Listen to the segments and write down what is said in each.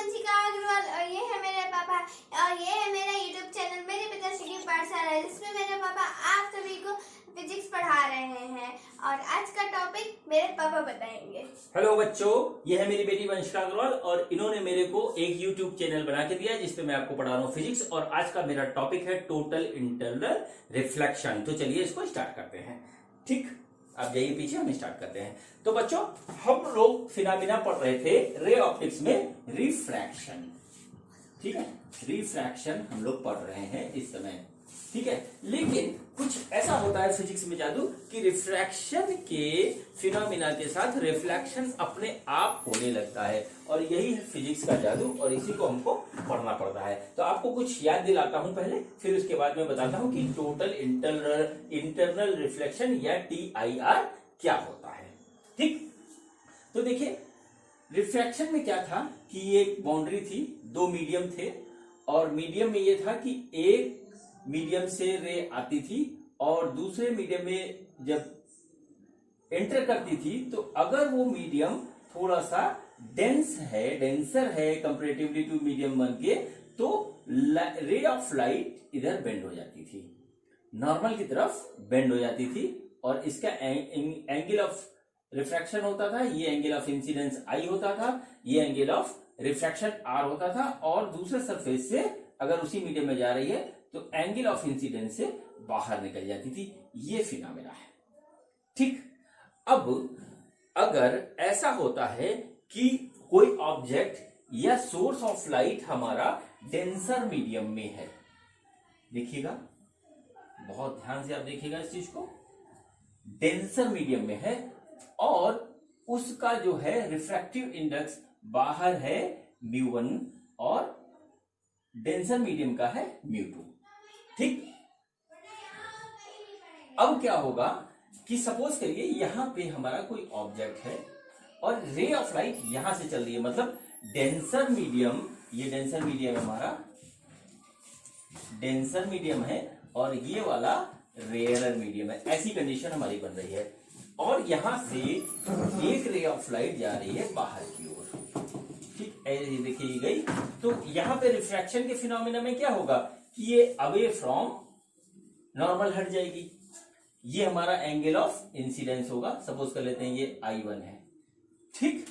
वंशिका अग्रवाल और ये है मेरे पापा और ये है मेरा यूट्यूब चैनल मेरे पिताश्री की पाठशाला, जिसमें मेरे पापा आप सभी को फिजिक्स पढ़ा रहे हैं और आज का टॉपिक मेरे पापा बताएंगे। हेलो बच्चों, ये है मेरी बेटी वंशिका अग्रवाल और इन्होंने मेरे को एक यूट्यूब चैनल बना के दिया है जिसपे मैं आपको पढ़ा रहा हूँ फिजिक्स। और आज का मेरा टॉपिक है टोटल इंटरनल रिफ्लेक्शन। तो चलिए इसको स्टार्ट करते हैं। ठीक, आप जाइए पीछे, हम स्टार्ट करते हैं। तो बच्चों, हम लोग फिनोमेना पढ़ रहे थे रे ऑप्टिक्स में रिफ्रैक्शन। ठीक है, रिफ्रैक्शन हम लोग पढ़ रहे हैं इस समय। ठीक है, लेकिन कुछ ऐसा होता है फिजिक्स में जादू कि रिफ्रैक्शन के फिनोमेना के साथ रिफ्लेक्शन अपने आप होने लगता है और यही है फिजिक्स का जादू और इसी को हमको पढ़ना पड़ता है। तो आपको कुछ याद दिलाता हूं पहले, फिर उसके बाद में बताता हूं कि टोटल इंटरनल रिफ्लेक्शन या TIR क्या होता है। ठीक, तो देखिए रिफ्रैक्शन में क्या था कि एक बाउंड्री थी, दो मीडियम थे और मीडियम में ये था कि एक मीडियम से रे आती थी और दूसरे मीडियम में जब एंटर करती थी तो अगर वो मीडियम थोड़ा सा डेंसर है कंपैरेटिवली टू मीडियम 1 के, तो रे ऑफ लाइट इधर बेंड हो जाती थी, नॉर्मल की तरफ बेंड हो जाती थी और इसका एंगल ऑफ रिफ्रैक्शन होता था, ये एंगल ऑफ इंसिडेंस I होता था, ये एंगल ऑफ रिफ्रैक्शन R होता था और दूसरे सरफेस से अगर उसी मीडियम में जा रही है तो एंगल ऑफ इंसिडेंस से बाहर निकल जाती थी। ये फिनोमेना है। ठीक, अब अगर ऐसा होता है कि कोई ऑब्जेक्ट या सोर्स ऑफ लाइट हमारा डेंसर मीडियम में है, देखिएगा बहुत ध्यान से, आप देखिएगा इस चीज को, डेंसर मीडियम में है और उसका जो है रिफ्रैक्टिव इंडेक्स बाहर है μ1 और डेंसर मीडियम का है μ2। ठीक, अब क्या होगा कि सपोज करिए यहां पे हमारा कोई ऑब्जेक्ट है और रे ऑफ लाइट यहां से चल रही है, मतलब डेंसर मीडियम, ये डेंसर मीडियम हमारा डेंसर मीडियम है और ये वाला रेयरर मीडियम है। ऐसी कंडीशन हमारी बन रही है और यहां से एक रे ऑफ लाइट जा रही है बाहर की ओर। ठीक, ऐसे देखिए गई, तो यहां पे रिफ्रैक्शन के फिनोमेना में क्या होगा कि ये अवे फ्रॉम नॉर्मल हट जाएगी, ये हमारा एंगल ऑफ इंसिडेंस होगा, सपोज कर लेते हैं ये I1 है। ठीक,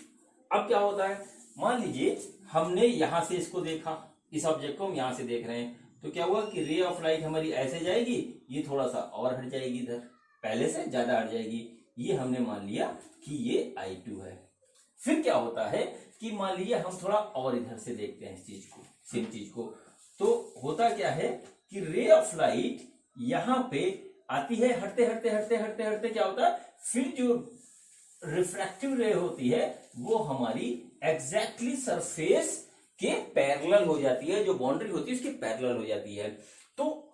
अब क्या होता है, मान लीजिए हमने यहां से इसको देखा, इस ऑब्जेक्ट को हम यहां से देख रहे हैं, तो क्या हुआ कि रे ऑफ लाइट हमारी ऐसे जाएगी, ये थोड़ा सा और हट जाएगी, इधर पहले से ज्यादा हट जाएगी, ये हमने मान लिया कि ये I2 है। फिर क्या होता है कि मान लीजिए हम थोड़ा और इधर से देखते हैं इस चीज को, सेम चीज को, तो होता क्या है कि रे ऑफ लाइट यहां पे आती है, हटते हटते हटते हटते हटते क्या होता है, फिर जो रिफ्रैक्टिव रे होती है वो हमारी एग्जैक्टली सरफेस के पैरेलल हो जाती है, जो बाउंड्री होती है उसके पैरेलल हो जाती है। तो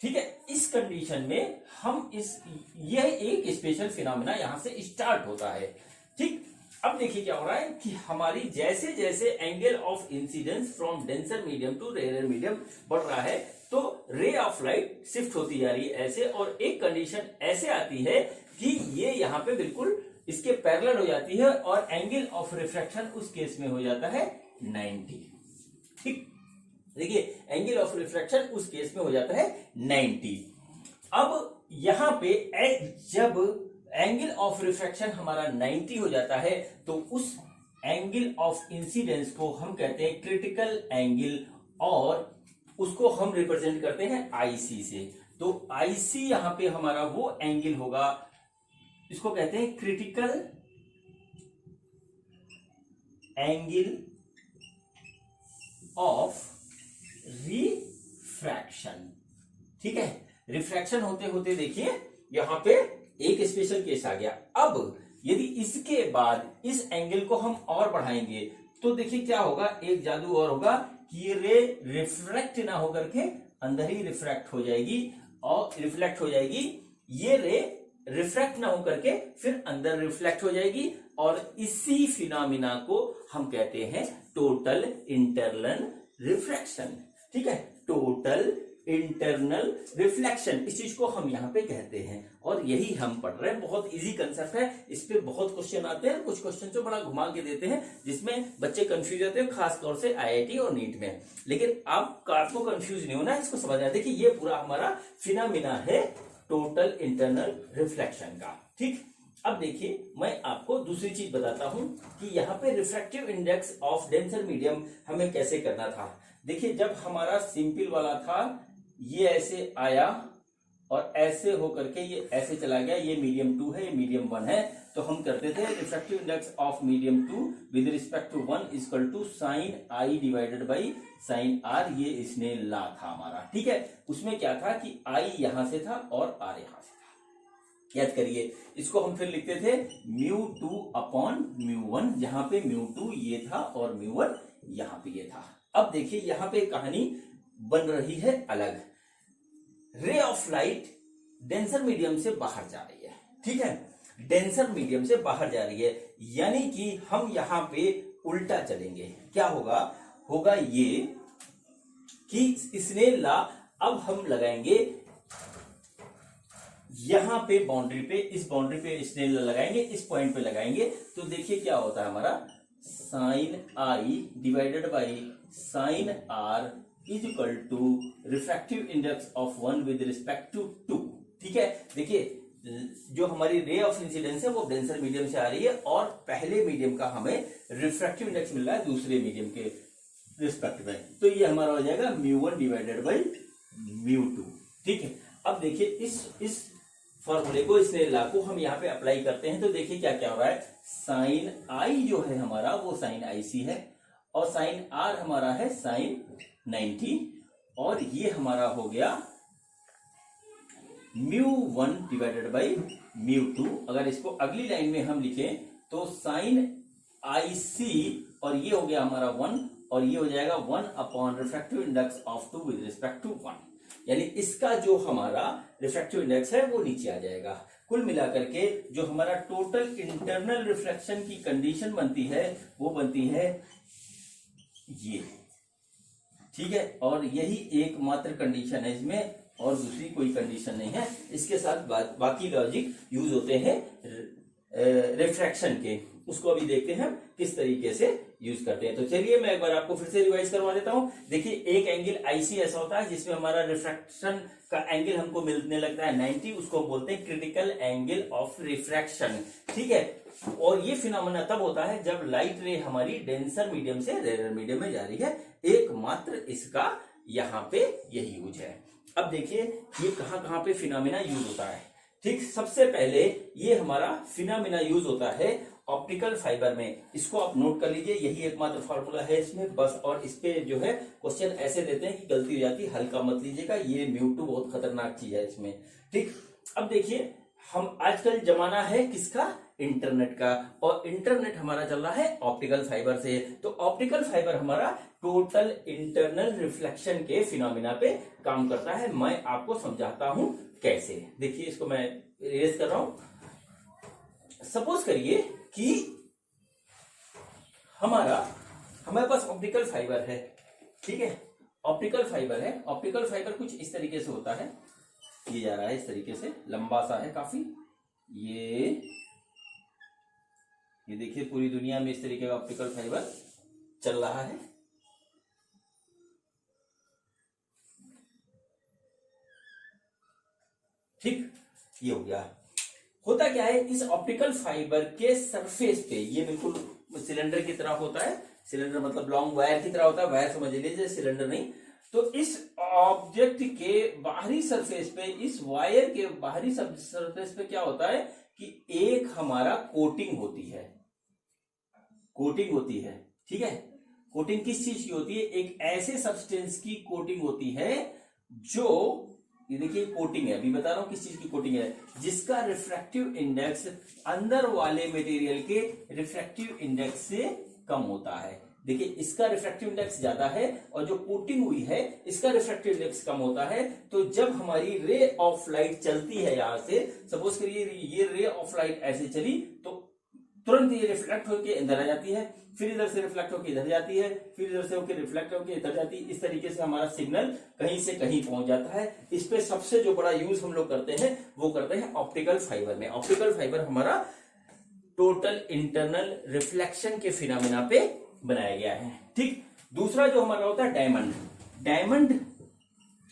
ठीक है, इस कंडीशन में हम यह एक स्पेशल फिनोमेना यहां से स्टार्ट होता है। ठीक, अब देखिए क्या हो रहा है कि हमारी जैसे जैसे angle of incidence from denser medium to rarer medium बढ़ रहा है तो रे ऑफ लाइट शिफ्ट होती जा रही है ऐसे, और एक कंडीशन ऐसे आती है कि ये यहाँ पे बिल्कुल इसके पैरेलल हो जाती है और एंगल ऑफ रिफ्रैक्शन उस केस में हो जाता है 90। ठीक, देखिए एंगल ऑफ रिफ्रैक्शन उस केस में हो जाता है 90। अब यहां पे जब एंगल ऑफ रिफ्रैक्शन हमारा 90 हो जाता है तो उस एंगल ऑफ इंसिडेंस को हम कहते हैं क्रिटिकल एंगल और उसको हम रिप्रेजेंट करते हैं IC से। तो IC यहां पे हमारा वो एंगल होगा, इसको कहते हैं क्रिटिकल एंगल ऑफ रिफ्रैक्शन। ठीक है, रिफ्रैक्शन होते होते देखिए यहां पे एक स्पेशल केस आ गया। अब यदि इसके बाद इस एंगल को हम और बढ़ाएंगे तो देखिए क्या होगा, एक जादू और होगा कि ये रे रिफ्लेक्ट ना होकर के अंदर ही रिफ्रैक्ट हो जाएगी और रिफ्लेक्ट हो जाएगी, ये रे रिफ्रैक्ट ना होकर के फिर अंदर रिफ्लेक्ट हो जाएगी और इसी फिनोमेना को हम कहते हैं टोटल इंटरनल रिफ्रैक्शन। ठीक है, टोटल इंटरनल रिफ्लेक्शन, इस चीज को हम यहां पे कहते हैं और यही हम पढ़ रहे हैं। बहुत इजी कंसेप्ट है, इस पे बहुत क्वेश्चन आते हैं, कुछ क्वेश्चन जो बड़ा घुमा के देते हैं जिसमें बच्चे कंफ्यूज होते हैं, खास तौर से आईआईटी और नीट में। लेकिन आपको कंफ्यूज नहीं होना, इसको समझ आते कि ये पूरा हमारा फिनोमिना है टोटल इंटरनल रिफ्लेक्शन का। ठीक, अब देखिए मैं आपको दूसरी चीज बताता हूं कि यहाँ पे refractive index of denser medium हमें कैसे करना था। देखिए जब हमारा सिंपल वाला था, ये ऐसे आया और ऐसे होकर के ये ऐसे चला गया, ये मीडियम 2 है, ये मीडियम 1 है, तो हम करते थे refractive index of medium 2 with respect to 1 equal to sine I divided by sine R. ये इसने ला था हमारा, ठीक है। उसमें क्या था कि आई यहां से था और आर यहां से था। याद करिए, इसको हम फिर लिखते थे μ2 अपॉन μ1, जहां पे μ2 ये था और μ1 यहां पे ये था। अब देखिए यहां पे कहानी बन रही है अलग। Ray of light denser medium से बाहर जा रही है, ठीक है, डेंसर मीडियम से बाहर जा रही है, यानी कि हम यहां पे उल्टा चलेंगे। क्या होगा ये कि इसने ला, अब हम लगाएंगे यहां पे बाउंड्री पे, इस बाउंड्री पे इसने लगाएंगे, इस पॉइंट पे लगाएंगे, तो देखिए क्या होता है हमारा sine I divided by sine R is equal to refractive index of 1 with respect to 2। ठीक है, देखिए जो हमारी रे ऑफ इंसिडेंस है वो डेंसर मीडियम से आ रही है और पहले मीडियम का हमें रिफ्रैक्टिव इंडेक्स मिल रहा है दूसरे मीडियम के रिस्पेक्ट में, तो ये हमारा हो जाएगा μ1 डिवाइडेड बाई μ2। ठीक है, अब देखिए इस फॉर्मूले को, इस ला को हम यहाँ पे अप्लाई करते हैं, तो देखिए क्या क्या हो रहा है। साइन आई जो है हमारा वो साइन आई सी है और साइन आर हमारा है साइन 90 और ये हमारा हो गया μ1 डिवाइडेड बाई μ2। अगर इसको अगली लाइन में हम लिखें तो साइन आई सी और ये हो गया हमारा 1 और ये हो जाएगा 1 upon refractive index of 2 with respect to 1, यानी इसका जो हमारा रिफ्रैक्टिव इंडेक्स है वो नीचे आ जाएगा। कुल मिलाकर के जो हमारा टोटल इंटरनल रिफ्लेक्शन की कंडीशन बनती है वो बनती है ये, ठीक है, और यही एकमात्र कंडीशन है इसमें और दूसरी कोई कंडीशन नहीं है। इसके साथ बाकी लॉजिक यूज होते हैं रिफ्रैक्शन के, उसको अभी देखते हैं किस तरीके से यूज करते हैं। तो चलिए मैं एक बार आपको फिर से रिवाइज करवा देता हूं। देखिए एक एंगल आईसी ऐसा होता है जिसमें हमारा रिफ्रैक्शन का एंगल हमको मिलने लगता है 90, उसको बोलते हैं क्रिटिकल एंगल ऑफ रिफ्रैक्शन। ठीक है, और ये फिनोमेना तब होता है जब लाइट रे हमारी डेंसर मीडियम से रेयर मीडियम में जा रही है, एकमात्र इसका यहाँ पे यही यूज है। अब देखिए ये कहां पे फिनोमेना यूज होता है। ठीक, सबसे पहले ये हमारा फिनोमेना यूज होता है ऑप्टिकल फाइबर में, इसको आप नोट कर लीजिए, यही एकमात्र फॉर्मूला है इसमें बस। और इस पे जो है क्वेश्चन ऐसे देते हैं कि गलती हो जाती है, हल्का मत लीजिएगा, ये μ2 बहुत खतरनाक चीज है इसमें। ठीक, अब देखिए हम आजकल जमाना है किसका, इंटरनेट का, और इंटरनेट हमारा चल रहा है ऑप्टिकल फाइबर से। तो ऑप्टिकल फाइबर हमारा टोटल इंटरनल रिफ्लेक्शन के फिनोमिना पे काम करता है। मैं आपको समझाता हूं कैसे। देखिए इसको मैं इरेज कर रहा हूं। सपोज करिए कि हमारे पास ऑप्टिकल फाइबर है, ठीक है, ऑप्टिकल फाइबर है। ऑप्टिकल फाइबर कुछ इस तरीके से होता है, ये जा रहा है इस तरीके से, लंबा सा है काफी। ये देखिए पूरी दुनिया में इस तरीके का ऑप्टिकल फाइबर चल रहा है। ठीक, ये हो गया। होता क्या है, इस ऑप्टिकल फाइबर के सरफेस पे, ये बिल्कुल सिलेंडर की तरह होता है, सिलेंडर मतलब लॉन्ग वायर की तरह होता है, वायर समझ लीजिए, सिलेंडर नहीं। तो इस ऑब्जेक्ट के बाहरी सरफेस पे, इस वायर के बाहरी सरफेस पे क्या होता है कि एक हमारा कोटिंग होती है, कोटिंग होती है। ठीक है, कोटिंग किस चीज की होती है, एक ऐसे सब्सटेंस की कोटिंग होती है जो, ये देखिए कोटिंग है, अभी बता रहा हूं किस चीज की कोटिंग है, जिसका रिफ्रैक्टिव इंडेक्स अंदर वाले मटेरियल के रिफ्रैक्टिव इंडेक्स से कम होता है। देखिए इसका रिफ्रैक्टिव इंडेक्स ज्यादा है और जो कोटिंग हुई है इसका रिफ्रैक्टिव इंडेक्स कम होता है। तो जब हमारी रे ऑफ लाइट चलती है यहां से, सपोज करिए ये रे ऑफ लाइट ऐसे चली, तो तुरंत ये रिफ्लेक्ट होकर अंदर आ जाती है, फिर इधर से रिफ्लेक्ट होकर इधर जाती है, फिर इधर से होकर रिफ्लेक्ट होकर इधर जाती है। इस तरीके से हमारा सिग्नल कहीं से कहीं पहुंच जाता है। इस पे सबसे जो बड़ा यूज हम लोग करते हैं वो करते हैं ऑप्टिकल फाइबर में। ऑप्टिकल फाइबर हमारा टोटल इंटरनल रिफ्लेक्शन के फिनोमेना पे बनाया गया है। ठीक, दूसरा जो हमारा होता है डायमंड। डायमंड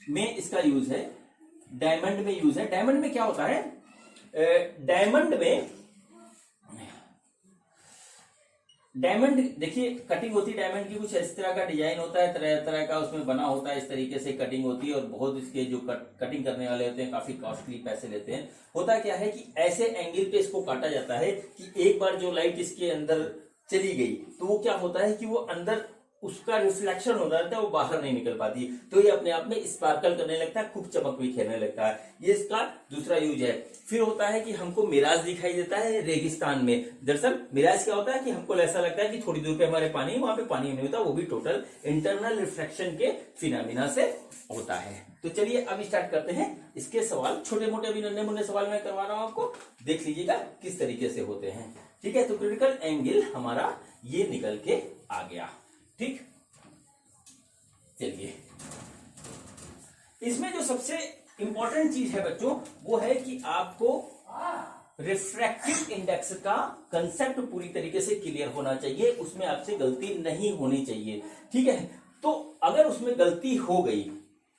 में इसका यूज है, डायमंड में यूज है। डायमंड में क्या होता है, डायमंड देखिए कटिंग होती है डायमंड की, कुछ इस तरह का डिजाइन होता है, तरह तरह का उसमें बना होता है, इस तरीके से कटिंग होती है और बहुत इसके जो कटिंग करने वाले होते हैं काफी कॉस्टली पैसे लेते हैं। होता क्या है कि ऐसे एंगल पे इसको काटा जाता है कि एक बार जो लाइट इसके अंदर चली गई तो वो क्या होता है कि वो अंदर उसका रिफ्लेक्शन होता रहता है, वो बाहर नहीं निकल पाती, तो ये अपने आप में स्पार्कल करने लगता है, खूब चमक भी खेलने लगता है। ये इसका दूसरा यूज है। फिर होता है कि हमको मिराज दिखाई देता है रेगिस्तान में। दरअसल मिराज क्या होता है कि हमको ऐसा लगता है कि थोड़ी दूर पे हमारे पानी, वहां पे पानी नहीं होता, वो भी टोटल इंटरनल रिफ्लेक्शन के फिनोमेना से होता है। तो चलिए अब स्टार्ट करते हैं इसके सवाल। छोटे मोटे अभी नन्हे मुन्ने सवाल मैं करवा रहा हूं आपको, देख लीजिएगा किस तरीके से होते हैं। ठीक है, तो क्रिटिकल एंगल हमारा ये निकल के आ गया। ठीक, चलिए इसमें जो सबसे इंपॉर्टेंट चीज है बच्चों वो है कि आपको रिफ्रैक्टिव इंडेक्स का कंसेप्ट पूरी तरीके से क्लियर होना चाहिए, उसमें आपसे गलती नहीं होनी चाहिए। ठीक है, तो अगर उसमें गलती हो गई,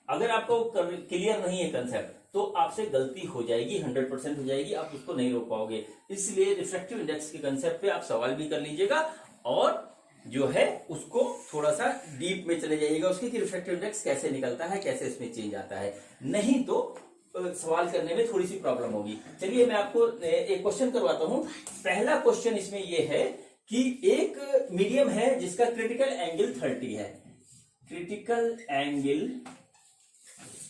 अगर आपको क्लियर नहीं है कंसेप्ट, तो आपसे गलती हो जाएगी, 100% हो जाएगी, आप उसको नहीं रोक पाओगे। इसलिए रिफ्रैक्टिव इंडेक्स के कंसेप्ट पे आप सवाल भी कर लीजिएगा और जो है उसको थोड़ा सा डीप में चले जाइएगा उसके कि रिफ्रैक्टिव इंडेक्स कैसे निकलता है, कैसे इसमें चेंज आता है, नहीं तो सवाल करने में थोड़ी सी प्रॉब्लम होगी। चलिए मैं आपको एक क्वेश्चन करवाता हूं। पहला क्वेश्चन इसमें यह है कि एक मीडियम है जिसका क्रिटिकल एंगल 30 है। क्रिटिकल एंगल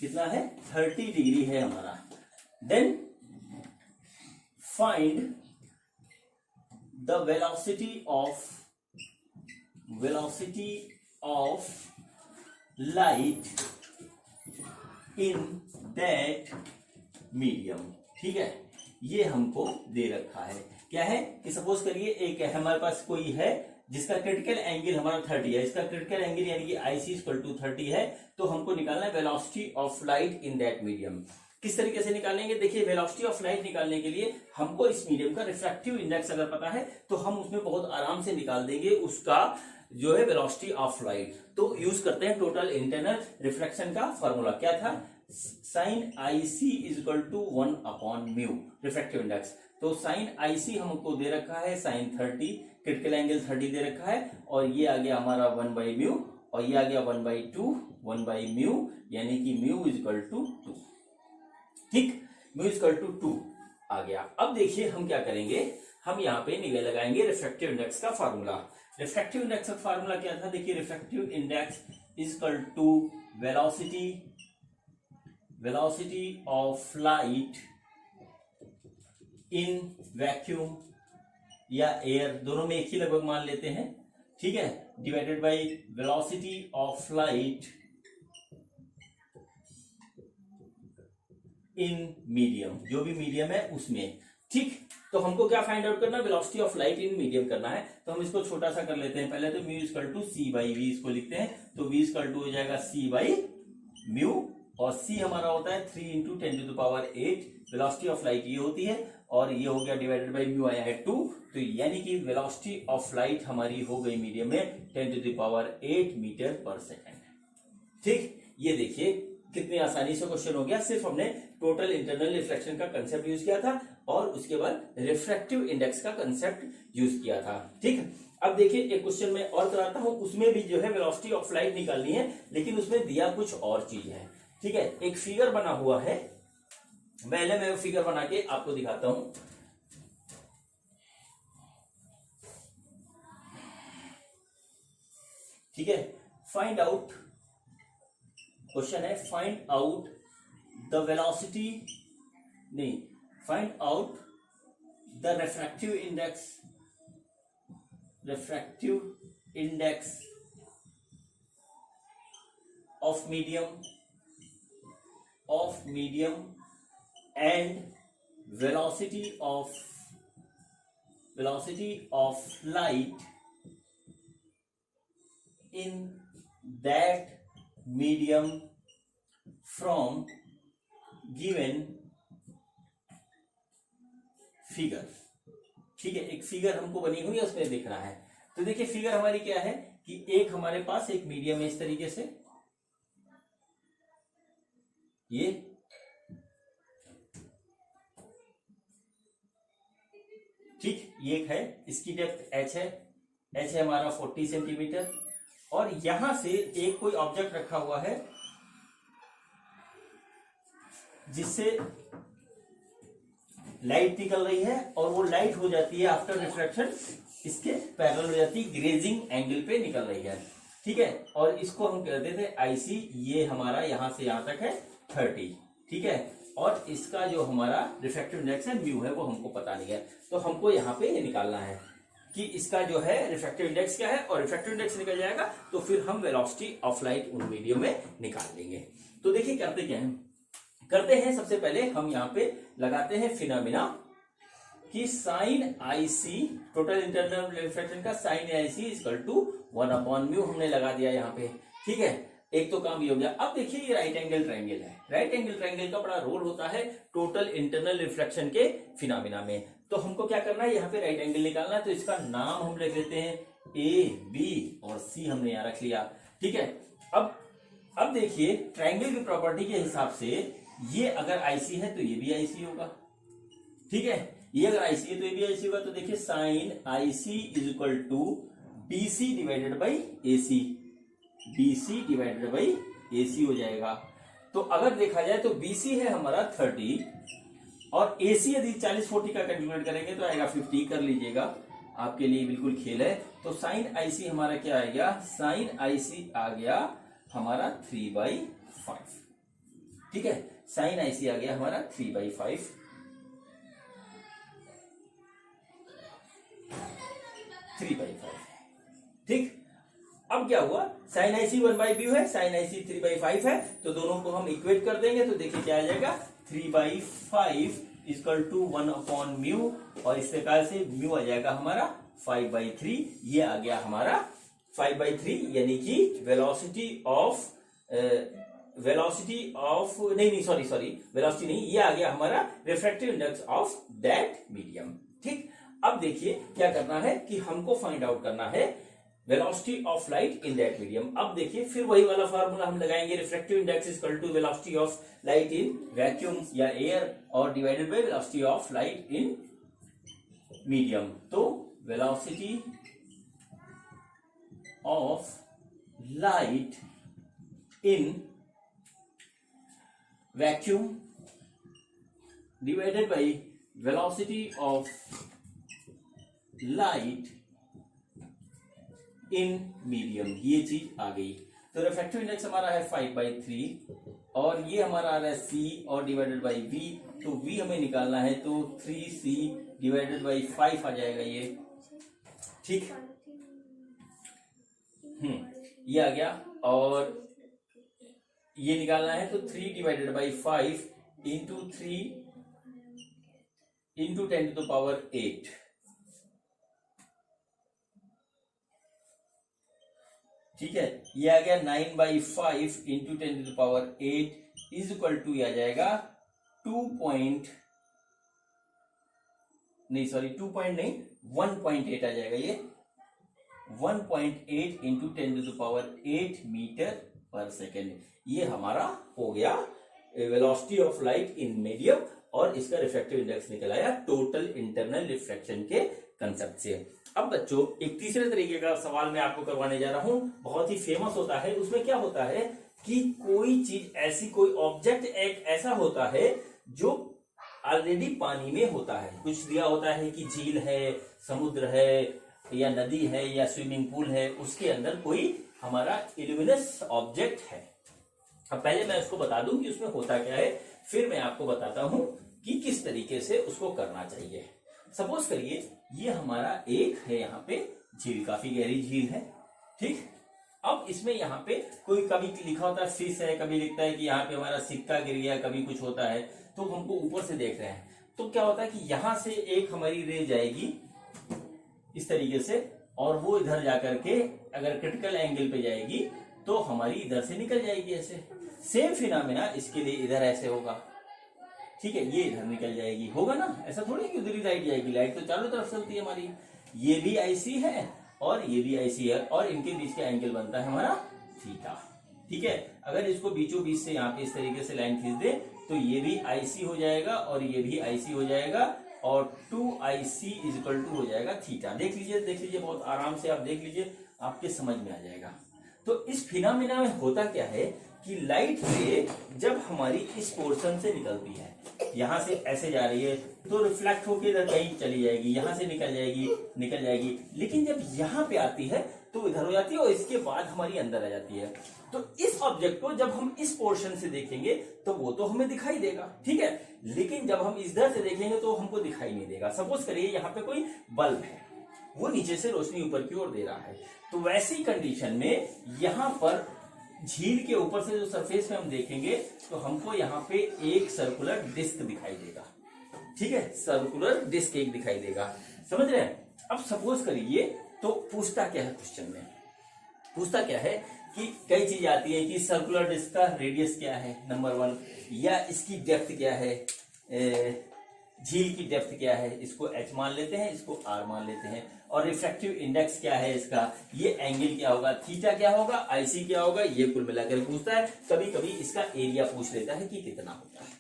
कितना है, 30 डिग्री है हमारा। Then find the velocity of light in that medium। ठीक है, ये हमको दे रखा है। क्या है कि सपोज करिए एक हमारे पास कोई है जिसका क्रिटिकल एंगल हमारा 30 है, इसका क्रिटिकल एंगल यानी कि IC इक्वल टू 30 है, तो हमको निकालना है velocity of light in that medium. किस तरीके से निकालेंगे, देखिए वेलोसिटी ऑफ लाइट निकालने के लिए हमको इस मीडियम का रिफ्रैक्टिव इंडेक्स अगर पता है तो हम उसमें बहुत आराम से निकाल देंगे उसका जो है वेलोसिटी ऑफ लाइट। तो यूज करते हैं टोटल इंटरनल रिफ्लेक्शन का फॉर्मूला। क्या था, sine IC is equal to 1/म्यू रिफ्रैक्टिव इंडेक्स। तो साइन IC हमको दे रखा है साइन 30, क्रिटिकल एंगल 30 दे रखा है, और ये आ गया हमारा 1/म्यू, और ये आ गया 1/म्यू, यानी कि म्यू इज इक्वल टू 2। ठीक, म्यू इज इक्वल टू 2 आ गया। अब देखिए हम क्या करेंगे, हम यहाँ पे निगह लगाएंगे रिफ्रैक्टिव इंडेक्स का फॉर्मूला। रिफ्रैक्टिव इंडेक्स का फार्मूला क्या था, देखिए refractive index is equal to velocity of light in vacuum या एयर, दोनों में एक ही लगभग मान लेते हैं। ठीक है, divided by velocity of light in medium, जो भी मीडियम है उसमें। ठीक, तो हमको क्या फाइंड आउट करना है, velocity of light in medium करना है। तो हम इसको छोटा सा कर लेते हैं पहले। तो mu equal to C by V इसको लिखते हैं। तो V इक्वल टू हो जाएगा C बाई म्यू, और C हमारा होता है 3 into 10 to the power 8। Velocity of light ये होती है, और ये हो गया डिवाइडेड बाई म्यू आया है 2। तो यानी कि वेलोसिटी ऑफ लाइट हमारी हो गई मीडियम में 10 टू द पावर 8 मीटर पर सेकेंड। ठीक, ये देखिए कितनी आसानी से क्वेश्चन हो गया। सिर्फ हमने टोटल इंटरनल रिफ्लेक्शन का कंसेप्ट यूज किया था और उसके बाद रिफ्रैक्टिव इंडेक्स का कंसेप्ट यूज किया था। ठीक, अब देखिए एक क्वेश्चन में और कराता हूं, उसमें भी जो है वेलोसिटी ऑफ लाइट निकालनी है, लेकिन उसमें दिया कुछ और चीज है। ठीक है, एक फिगर बना हुआ है, पहले मैं फिगर बना के आपको दिखाता हूं। ठीक है, फाइंड आउट, क्वेश्चन है फाइंड आउट द वेलोसिटी, नहीं, find out the refractive index of medium and velocity of velocity of light in that medium from given figure. ठीक है, एक फिगर हमको बनी हुई है, उसमें देखना है। तो देखिए फिगर हमारी क्या है कि एक हमारे पास एक मीडियम है इस तरीके से, ये ठीक, ये एक है, इसकी डेप्थ h है, h है हमारा 40 सेंटीमीटर, और यहां से एक कोई ऑब्जेक्ट रखा हुआ है जिससे लाइट निकल रही है, और वो लाइट हो जाती है आफ्टर रिफ्लेक्शन इसके पैरेलल हो जाती है, ग्रेजिंग एंगल पे निकल रही है। ठीक है, और इसको हम कहते थे आईसी, ये हमारा यहां से यहां तक है 30। ठीक है, और इसका जो हमारा रिफ्रैक्टिव इंडेक्स है म्यू है, वो हमको पता नहीं है, तो हमको यहाँ पे ये निकालना है कि इसका जो है रिफ्रैक्टिव इंडेक्स क्या है, और रिफ्रैक्टिव इंडेक्स निकल जाएगा तो फिर हम वेलोसिटी ऑफ लाइट उन मीडियम में निकाल लेंगे। तो देखिए करते क्या है, करते हैं सबसे पहले हम यहाँ पे लगाते हैं फिनोमिना कि sine IC, total internal reflection का साइन आईसी इक्वल टू 1/म्यू हमने लगा दिया यहाँ पे। ठीक है, एक तो काम ये हो गया। अब देखिए ये राइट एंगल ट्रायंगल है, राइट एंगल ट्रायंगल का बड़ा रोल होता है टोटल इंटरनल रिफ्लेक्शन के फिनोमिना में। तो हमको क्या करना है, यहाँ पे राइट एंगल निकालना है, तो इसका नाम हम लिख लेते हैं ए, बी और सी हमने यहाँ रख लिया। ठीक है, अब देखिए ट्रायंगल की प्रॉपर्टी के हिसाब से ये अगर आईसी है तो ये भी आईसी होगा। ठीक है, ये अगर आईसी है तो ये भी आईसी होगा। तो देखिए sine IC is equal to BC divided by AC, BC divided by AC हो जाएगा। तो अगर देखा जाए तो बीसी है हमारा 30 और एसी यदि 40-40 का कैलकुलेट करेंगे तो आएगा 50, कर लीजिएगा, आपके लिए बिल्कुल खेल है। तो साइन आईसी हमारा क्या आएगा, साइन आईसी आ गया हमारा 3/5। ठीक है, साइन आईसी आ गया हमारा 3/5। ठीक, अब क्या हुआ, साइन आईसी 1/म्यू है, साइन आईसी 3/5 है, तो दोनों को हम इक्वेट कर देंगे। तो देखिए क्या आ जाएगा, 3/5 इक्वल टू 1/म्यू, और इस प्रकार से म्यू आ जाएगा हमारा 5/3। ये आ गया हमारा 5/3, यानी कि वेलोसिटी ऑफ वेलोसिटी नहीं, ये आ गया हमारा refractive index of that medium. ठीक, अब देखिए क्या करना है कि हमको फाइंड आउट करना है velocity of light in that medium. अब देखिए फिर वही वाला फार्मूला हम लगाएंगे, refractive index equal to velocity of light in vacuum या एयर और divided by velocity of light in medium. तो velocity of light in vacuum divided by velocity of light in medium, ये चीज आ गई। तो रिफ्रैक्टिव इंडेक्स हमारा है 5/3 और ये हमारा आ रहा है c और डिवाइडेड बाई v। तो v हमें निकालना है, तो 3c डिवाइडेड बाई 5 आ जाएगा ये। ठीक, ये आ गया, और ये निकालना है तो 3 डिवाइडेड बाई 5 इंटू 3 इंटू 10⁸। ठीक है, ये आ गया 9/5 इंटू 10⁸ इज इक्वल टू आ जाएगा 1.8 आ जाएगा ये, 1.8 इंटू 10⁸ मीटर पर सेकेंड। ये हमारा हो गया velocity of light in medium, और इसका रिफ्रैक्टिव इंडेक्स निकल आया टोटल इंटरनल रिफ्लेक्शन के कंसेप्ट से। अब बच्चों एक तीसरे तरीके का सवाल मैं आपको करवाने जा रहा हूं, बहुत ही फेमस होता है। उसमें क्या होता है कि कोई चीज ऐसी, कोई ऑब्जेक्ट एक ऐसा होता है जो ऑलरेडी पानी में होता है। कुछ दिया होता है कि झील है, समुद्र है, या नदी है, या स्विमिंग पूल है, उसके अंदर कोई हमारा इल्यूमिनस ऑब्जेक्ट है। अब पहले मैं उसको बता दूं कि उसमें होता क्या है, फिर मैं आपको बताता हूं कि किस तरीके से उसको करना चाहिए। सपोज करिए ये हमारा एक है यहाँ पे झील, काफी गहरी झील है। ठीक, अब इसमें यहाँ पे कोई कभी लिखा होता है फिश है, कभी लिखता है कि यहाँ पे हमारा सिक्का गिर गया, कभी कुछ होता है। तो हमको ऊपर से देख रहे हैं, तो क्या होता है कि यहां से एक हमारी रे जाएगी इस तरीके से, और वो इधर जाकर के अगर क्रिटिकल एंगल पे जाएगी तो हमारी इधर से निकल जाएगी ऐसे। सेम फिनोमेना इसके लिए इधर ऐसे होगा, ठीक है, ये इधर निकल जाएगी, होगा ना, ऐसा थोड़ी कि उधर ही लाइट जाएगी, लाइट तो चारों तरफ चलती है हमारी। ये भी आईसी है और ये भी आईसी है, और इनके बीच का एंगल बनता है हमारा थीटा, ठीक है। अगर इसको बीचों बीच से यहाँ पे इस तरीके से लाइन खींच दे तो ये भी आईसी हो जाएगा और ये भी आईसी हो जाएगा, और 2IC = हो जाएगा थीटा। देख लीजिए, बहुत आराम से आप देख लीजिए, आपके समझ में आ जाएगा। तो इस फिनोमेना में होता क्या है कि लाइट रे जब हमारी इस पोर्शन से निकलती है, यहां से ऐसे जा रही है तो रिफ्लेक्ट होकर इधर कहीं चली जाएगी, यहां से निकल जाएगी, लेकिन जब यहां पे आती है तो इधर हो जाती है और इसके बाद हमारी अंदर आ जाती है। तो इस ऑब्जेक्ट को जब हम इस पोर्शन से देखेंगे तो वो तो हमें दिखाई देगा, ठीक है, लेकिन जब हम इधर से देखेंगे तो हमको दिखाई नहीं देगा। सपोज करिए यहाँ पे कोई बल्ब है, वो नीचे से रोशनी ऊपर की ओर दे रहा है, तो वैसी कंडीशन में यहाँ पर झील के ऊपर से जो सरफेस में हम देखेंगे तो हमको यहाँ पे एक सर्कुलर डिस्क दिखाई देगा, ठीक है, सर्कुलर डिस्क एक दिखाई देगा, समझ रहे हैं। अब सपोज करिए, तो पूछता क्या है क्वेश्चन में, पूछता क्या है कि कई चीज आती है कि सर्कुलर डिस्क का रेडियस क्या है, नंबर 1, या इसकी डेप्थ क्या है, झील की डेप्थ क्या है, इसको h मान लेते हैं, इसको r मान लेते हैं, और रिफ्रैक्टिव इंडेक्स क्या है इसका, ये एंगल क्या होगा, थीटा क्या होगा, आईसी क्या होगा, ये कुल मिलाकर पूछता है। कभी कभी इसका एरिया पूछ लेता है कि कितना होता है,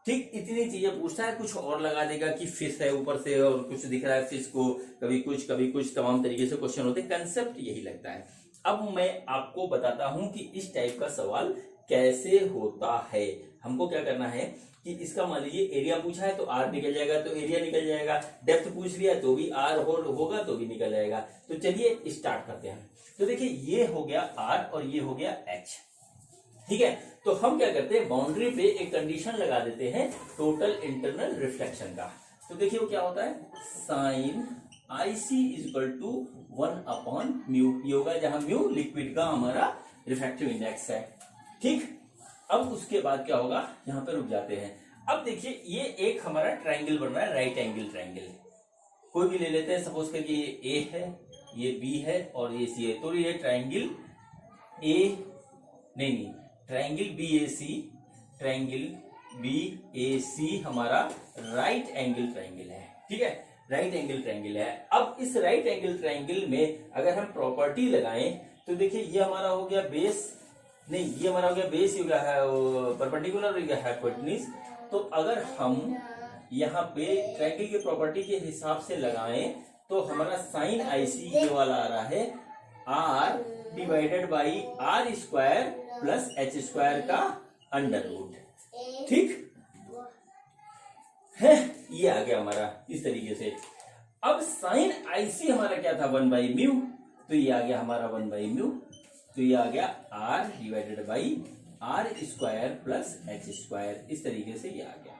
ठीक, इतनी चीजें पूछता है। कुछ और लगा देगा कि फिश है ऊपर से और कुछ दिख रहा है फिश को, कभी कुछ, तमाम तरीके से क्वेश्चन होते हैं, कंसेप्ट यही लगता है। अब मैं आपको बताता हूं कि इस टाइप का सवाल कैसे होता है। हमको क्या करना है कि इसका मान लीजिए एरिया पूछा है तो r निकल जाएगा, तो एरिया निकल जाएगा, डेप्थ पूछ लिया तो भी r होगा तो भी निकल जाएगा। तो चलिए स्टार्ट करते हैं। तो देखिए, ये हो गया r और ये हो गया h, ठीक है। तो हम क्या करते हैं, बाउंड्री पे एक कंडीशन लगा देते हैं टोटल इंटरनल रिफ्लेक्शन का। तो देखिए वो क्या होता है, साइन IC = 1/μ, ये होगा जहां म्यू लिक्विड का हमारा रिफ्रैक्टिव इंडेक्स है, ठीक। अब उसके बाद क्या होगा, यहां पे रुक जाते हैं। अब देखिए, ये एक हमारा ट्राइंगल बन रहा है, राइट एंगल ट्राइंगल, कोई भी ले लेते हैं। सपोज करिए ये A है, ये B है और ये C है, तो ये ट्राइंगल ट्राइंगल BAC हमारा राइट एंगल ट्राइंगल है, ठीक है, राइट एंगल ट्राइंगल है। अब इस राइट एंगल ट्राइंगल में अगर हम प्रॉपर्टी लगाएं तो देखिए, ये हमारा हो गया बेस, नहीं ये हमारा हो गया बेस, ये है परपेंडिकुलर, ये हाइपोटेन्यूज। तो अगर हम यहाँ पे ट्राइंगल की प्रॉपर्टी के हिसाब से लगाएं तो हमारा साइन IC ये वाला आ रहा है r / r² + h² का √, ठीक है, ये आ गया हमारा इस तरीके से। अब साइन IC हमारा क्या था, 1/μ, तो ये आ गया हमारा 1/μ, तो ये आ गया r / r² + h², इस तरीके से ये आ गया।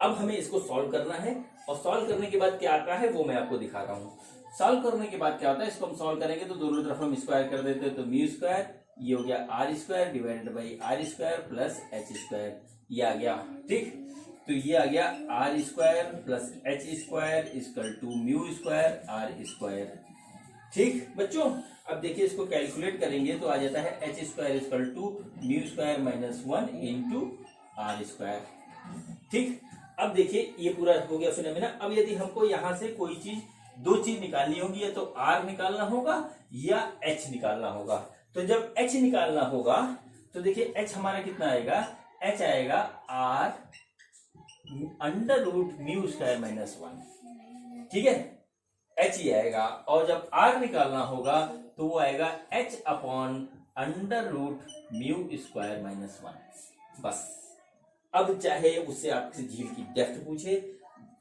अब हमें इसको सॉल्व करना है, और सॉल्व करने के बाद क्या आता है वो मैं आपको दिखा रहा हूं। सॉल्व करने के बाद क्या होता है, इसको हम सॉल्व करेंगे तो दोनों तरफ हम स्क्वायर कर देते हैं, तो μ², ये हो गया r² / r² + h², ये आ गया, ठीक। तो ये आ गया r² + h² = μ²r², ठीक बच्चों। अब देखिए, इसको कैलकुलेट करेंगे तो आ जाता है h² = μ² - 1 × r², ठीक। अब देखिए, ये पूरा हो गया फिनोमेना। अब यदि हमको यहां से कोई चीज, दो चीज निकालनी होगी, या तो r निकालना होगा या h निकालना होगा। तो जब h निकालना होगा तो देखिए h हमारा कितना आएगा, h आएगा r √μ² - 1, ठीक है, h ही आएगा। और जब r निकालना होगा तो वो आएगा h / √μ² - 1, बस। अब चाहे उससे आपसे झील की डेप्थ पूछे,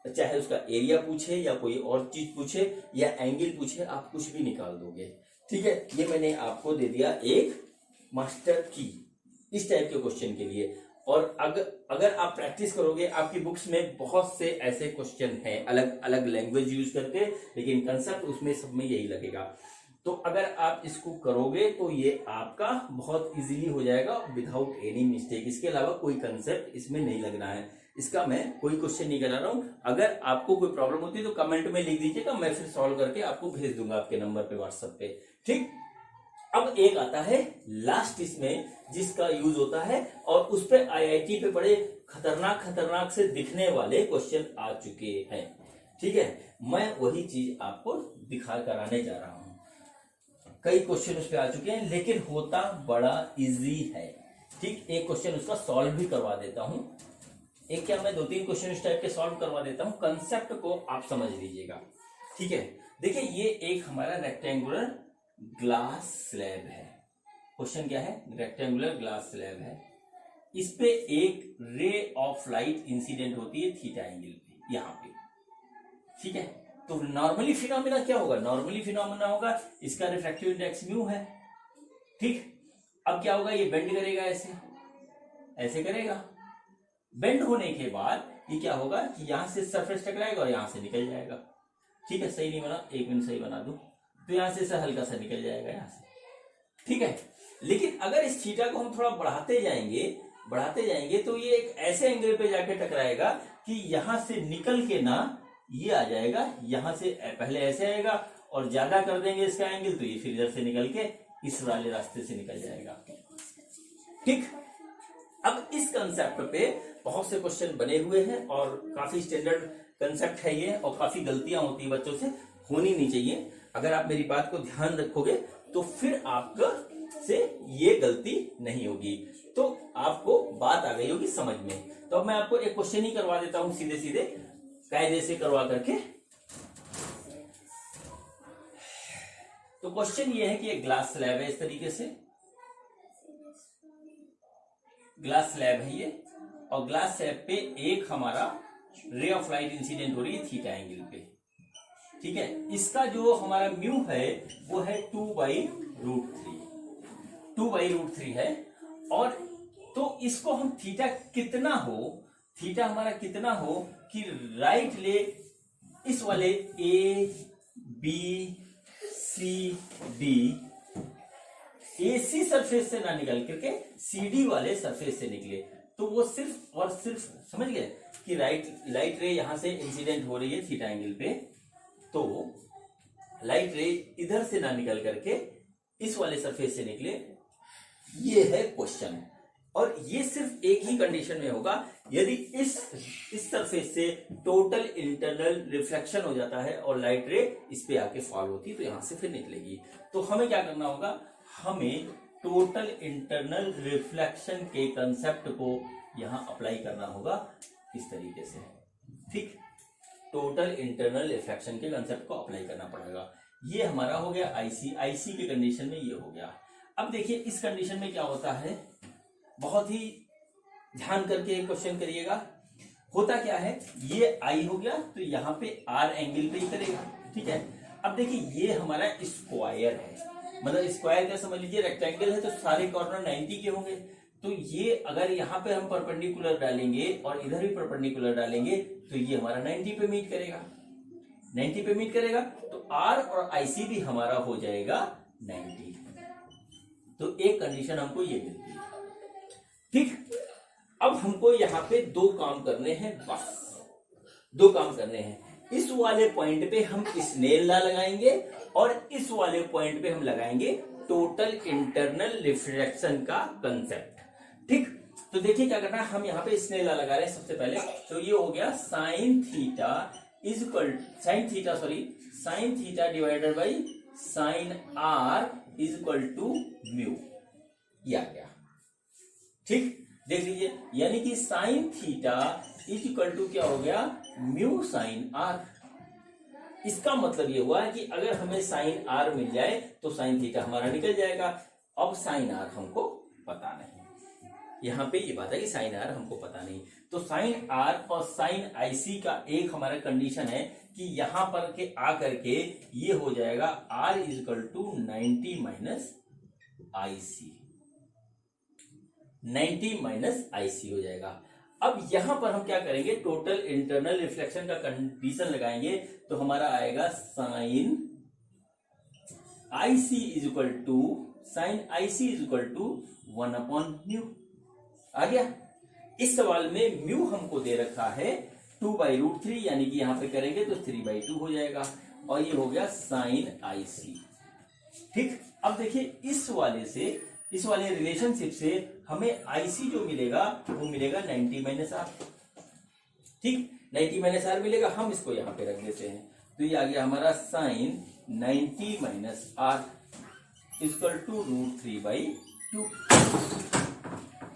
चाहे उसका एरिया पूछे, या कोई और चीज पूछे, या एंगल पूछे, आप कुछ भी निकाल दोगे, ठीक है। ये मैंने आपको दे दिया एक मास्टर की इस टाइप के क्वेश्चन के लिए। और अगर आप प्रैक्टिस करोगे, आपकी बुक्स में बहुत से ऐसे क्वेश्चन हैं अलग अलग लैंग्वेज यूज करके, लेकिन कंसेप्ट उसमें सब में यही लगेगा। तो अगर आप इसको करोगे तो ये आपका बहुत इजीली हो जाएगा विदाउट एनी मिस्टेक। इसके अलावा कोई कंसेप्ट इसमें नहीं लगना है। इसका मैं कोई क्वेश्चन नहीं करा रहा हूं। अगर आपको कोई प्रॉब्लम होती है तो कमेंट में लिख दीजिएगा, मैं फिर सॉल्व करके आपको भेज दूंगा आपके नंबर पे व्हाट्सएप पे। ठीक, अब एक आता है लास्ट इसमें जिसका यूज होता है और उस पे आईआईटी पे बड़े खतरनाक खतरनाक से दिखने वाले क्वेश्चन आ चुके हैं। ठीक है, मैं वही चीज आपको दिखा कराने जा रहा हूं। कई क्वेश्चन उस पे आ चुके हैं लेकिन होता बड़ा इजी है। ठीक, एक क्वेश्चन उसका सॉल्व भी करवा देता हूं। एक क्या, मैं 2-3 क्वेश्चन इस टाइप के सॉल्व करवा देता हूं, कंसेप्ट को आप समझ लीजिएगा। ठीक है, देखिए ये एक हमारा रेक्टेंगुलर ग्लास स्लैब है। क्वेश्चन क्या है, रेक्टेंगुलर ग्लास स्लैब है, इस पे एक रे ऑफ लाइट इंसिडेंट होती है थीटा एंगल पे, यहां पे। ठीक है, तो नॉर्मली फिनोमेना क्या होगा, नॉर्मली फिनोमेना होगा इसका रिफ्रैक्टिव इंडेक्स म्यू है। ठीक, अब क्या होगा, ये बेंड करेगा, ऐसे ऐसे करेगा। बेंड होने के बाद ये क्या होगा कि यहां से सरफेस टकराएगा और यहां से निकल जाएगा। ठीक है, सही नहीं बना, 1 मिनट सही बना दूं, तो यहां से हल्का सा निकल जाएगा यहां से। ठीक है, लेकिन अगर इस थीटा को हम थोड़ा बढ़ाते जाएंगे तो ये एक ऐसे एंगल पे जाके टकराएगा कि यहां से निकल के ना ये आ जाएगा, यहां से पहले ऐसे आएगा और ज्यादा कर देंगे इसका एंगल तो ये फिर इधर से निकल के इस वाले रास्ते से निकल जाएगा। ठीक, अब इस कंसेप्ट पे बहुत से क्वेश्चन बने हुए हैं और काफी स्टैंडर्ड कंसेप्ट है ये, और काफी गलतियां होती है बच्चों से, होनी नहीं चाहिए। अगर आप मेरी बात को ध्यान रखोगे तो फिर आपका से ये गलती नहीं होगी, तो आपको बात आ गई होगी समझ में। तो अब मैं आपको एक क्वेश्चन ही करवा देता हूं, सीधे सीधे कायदे से करवा करके। तो क्वेश्चन ये है कि एक ग्लास स्लैब है, इस तरीके से ग्लास स्लैब है ये, और ग्लास स्लैब पे एक हमारा रे ऑफ लाइट इंसिडेंट हो रही है थीटा एंगल पे। ठीक है, इसका जो हमारा म्यू है वो है 2/√3, 2/√3 है। और तो इसको हम थीटा कितना हो, थीटा हमारा कितना हो कि राइट ले इस वाले A B C D, AC surface से ना निकल करके CD वाले सरफेस से निकले, तो वो सिर्फ और सिर्फ, समझ गए कि लाइट रे यहां से इंसिडेंट हो रही है थीटा एंगल पे, तो लाइट रे इधर से ना निकल करके इस वाले सरफेस से निकले, ये है क्वेश्चन। और ये सिर्फ एक ही कंडीशन में होगा, यदि इस सरफेस से टोटल इंटरनल रिफ्लेक्शन हो जाता है और लाइट रे इस पे आके फॉल होती है तो यहां से फिर निकलेगी। तो हमें क्या करना होगा, हमें टोटल इंटरनल रिफ्लेक्शन के कंसेप्ट को यहां अप्लाई करना होगा इस तरीके से। ठीक, टोटल इंटरनल रिफ्लेक्शन के कंसेप्ट को अप्लाई करना पड़ेगा। ये हमारा हो गया आईसी के कंडीशन में ये हो गया। अब देखिए इस कंडीशन में क्या होता है, बहुत ही ध्यान करके क्वेश्चन करिएगा। होता क्या है, ये आई हो गया तो यहां पे आर एंगल पे ही करेगा। ठीक है, अब देखिए ये हमारा स्क्वायर है, मतलब स्क्वायर क्या समझ लीजिए, रेक्टेंगल है तो सारे कॉर्नर 90 के होंगे। तो ये अगर यहाँ पे हम परपेंडिकुलर डालेंगे और इधर भी परपेंडिकुलर डालेंगे तो ये हमारा 90 पे मीट करेगा, 90 पे मीट करेगा, तो आर और आईसी भी हमारा हो जाएगा 90। तो एक कंडीशन हमको ये मिलती है। ठीक, अब हमको यहाँ पे 2 काम करने हैं, बस 2 काम करने हैं। इस वाले पॉइंट पे हम स्नेल लॉ लगाएंगे और इस वाले पॉइंट पे हम लगाएंगे टोटल इंटरनल रिफ्लेक्शन का कंसेप्ट। ठीक, तो देखिए क्या करना है, हम यहाँ पे स्नेल लॉ लगा रहे हैं सबसे पहले। तो ये हो गया sine theta divided by sine R is equal to mu, ये आ गया। ठीक, देख लीजिए, यानी कि sine theta is equal to क्या हो गया, म्यू साइन आर। इसका मतलब ये हुआ कि अगर हमें साइन आर मिल जाए तो साइन थीटा हमारा निकल जाएगा। अब साइन आर हमको पता नहीं, यहां पे ये बात है कि साइन आर हमको पता नहीं, तो साइन आर और साइन आईसी का एक हमारा कंडीशन है कि यहां पर के आकर के ये हो जाएगा R is equal to 90 minus IC, 90 minus IC हो जाएगा। अब यहां पर हम क्या करेंगे, टोटल इंटरनल रिफ्लेक्शन का कंडीशन लगाएंगे, तो हमारा आएगा sine IC is equal to 1/μ आ गया। इस सवाल में म्यू हमको दे रखा है 2/√3, यानी कि यहां पे करेंगे तो 3/2 हो जाएगा, और ये हो गया साइन IC। ठीक, अब देखिए इस वाले रिलेशनशिप से हमें IC जो मिलेगा वो मिलेगा 90-R। ठीक, 90-R मिलेगा, हम इसको यहां पे रख देते हैं, तो ये आ गया हमारा साइन 90-R इक्वल टू √3/2।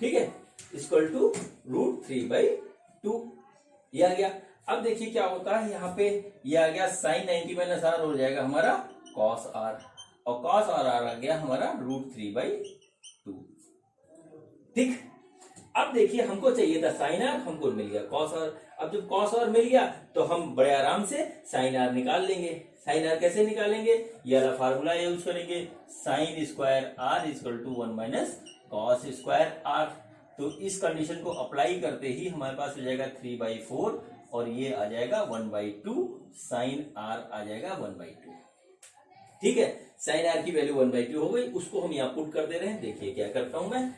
ठीक है, इक्वल टू √3/2 ये आ गया। अब देखिए क्या होता है, यहाँ पे ये आ गया साइन 90-R हो जाएगा हमारा cos R, और cos R आ गया हमारा √3/2। ठीक, अब देखिए हमको चाहिए था साइन R, हमको मिल गया cos R। अब जब cos R मिल गया तो हम बड़े आराम से साइन R निकाल लेंगे। साइन R कैसे निकालेंगे, ये वाला फार्मूला यूज करेंगे, sine square R equal to 1 - cos square R। तो इस कंडीशन को अप्लाई करते ही हमारे पास हो जाएगा 3/4, और ये आ जाएगा 1/2, साइन R आ जाएगा 1/2। ठीक है, साइन R की वैल्यू 1/2 हो गई, उसको हम यहाँ पुट कर दे रहे हैं। देखिए क्या करता हूं मैं,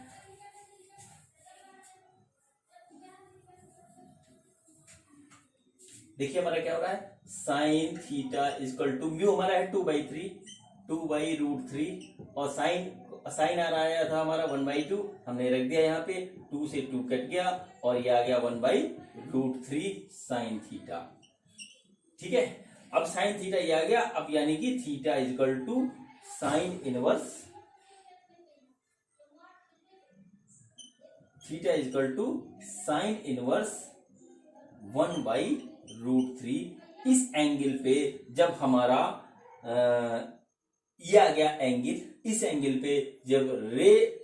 देखिए हमारा क्या हो रहा है, sine theta equal to mu हमारा है 2/√3, और साइन R आया था हमारा 1/2, हमने रख दिया यहाँ पे, 2 से 2 कट गया, और ये आ गया 1/√3 साइन थीटा। ठीक है, अब साइन थीटा ये आ गया, अब यानी कि theta equal to sine inverse, theta equal to sine inverse 1/√3। इस एंगल पे जब हमारा ये आ गया एंगल, इस एंगल पे जब रे